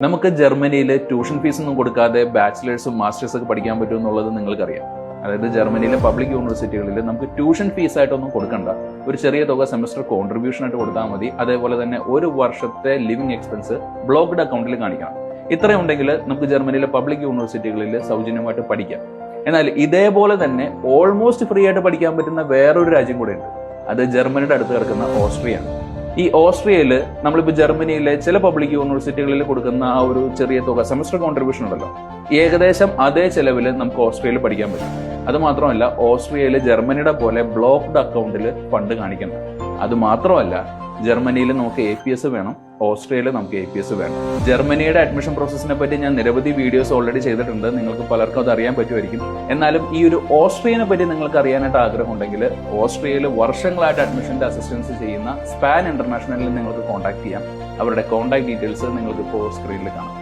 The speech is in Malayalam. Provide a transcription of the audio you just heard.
നമുക്ക് ജർമ്മനിയിൽ ട്യൂഷൻ ഫീസ് ഒന്നും കൊടുക്കാതെ ബാച്ചിലേഴ്സും മാസ്റ്റേഴ്സ് ഒക്കെ പഠിക്കാൻ പറ്റും എന്നുള്ളത് നിങ്ങൾക്കറിയാം. അതായത് ജർമ്മനിയിലെ പബ്ലിക് യൂണിവേഴ്സിറ്റികളിൽ നമുക്ക് ട്യൂഷൻ ഫീസ് ആയിട്ടൊന്നും കൊടുക്കണ്ട, ഒരു ചെറിയ തുക സെമസ്റ്റർ കോൺട്രിബ്യൂഷൻ ആയിട്ട് കൊടുത്താൽ മതി. അതേപോലെ തന്നെ ഒരു വർഷത്തെ ലിവിംഗ് എക്സ്പെൻസ് ബ്ലോക്ക്ഡ് അക്കൗണ്ടിൽ കാണിക്കണം. ഇത്രയും ഉണ്ടെങ്കിൽ നമുക്ക് ജർമ്മനിയിലെ പബ്ലിക് യൂണിവേഴ്സിറ്റികളിൽ സൗജന്യമായിട്ട് പഠിക്കാം. എന്നാൽ ഇതേപോലെ തന്നെ ഓൾമോസ്റ്റ് ഫ്രീ ആയിട്ട് പഠിക്കാൻ പറ്റുന്ന വേറൊരു രാജ്യം കൂടെ ഉണ്ട്. അത് ജർമ്മനിയുടെ അടുത്ത് കിടക്കുന്ന ഓസ്ട്രിയ ആണ്. ഈ ഓസ്ട്രിയയിൽ നമ്മളിപ്പോൾ ജർമ്മനിയിലെ ചില പബ്ലിക് യൂണിവേഴ്സിറ്റികളിൽ കൊടുക്കുന്ന ആ ഒരു ചെറിയ തുക സെമസ്റ്റർ കോൺട്രിബ്യൂഷൻ ഉണ്ടല്ലോ, ഏകദേശം അതേ ചെലവിൽ നമുക്ക് ഓസ്ട്രിയയിൽ പഠിക്കാൻ പറ്റും. അത് മാത്രമല്ല, ഓസ്ട്രിയയിൽ ജർമ്മനിയുടെ പോലെ ബ്ലോക്ക്ഡ് അക്കൗണ്ടിൽ ഫണ്ട് കാണിക്കണം. അത് മാത്രമല്ല, ജർമ്മനിയിൽ നമുക്ക് APS വേണം, ഓസ്ട്രിയയിൽ നമുക്ക് APS വേണം. ജർമ്മനിയുടെ അഡ്മിഷൻ പ്രോസസ്സിനെ പറ്റി ഞാൻ നിരവധി വീഡിയോസ് ഓൾറെഡി ചെയ്തിട്ടുണ്ട്. നിങ്ങൾക്ക് പലർക്കും അത് അറിയാൻ പറ്റുമായിരിക്കും. എന്നാലും ഈ ഒരു ഓസ്ട്രിയനെ പറ്റി നിങ്ങൾക്ക് അറിയാനായിട്ട് ആഗ്രഹമുണ്ടെങ്കിൽ ഓസ്ട്രിയയിൽ വർഷങ്ങളായിട്ട് അഡ്മിഷന്റെ അസിസ്റ്റൻസ് ചെയ്യുന്ന സ്പാൻ ഇന്റർനാഷണലിൽ നിങ്ങൾക്ക് കോൺടാക്ട് ചെയ്യാം. അവരുടെ കോൺടാക്ട് ഡീറ്റെയിൽസ് നിങ്ങൾക്ക് ഇപ്പോൾ സ്ക്രീനിൽ കാണാം.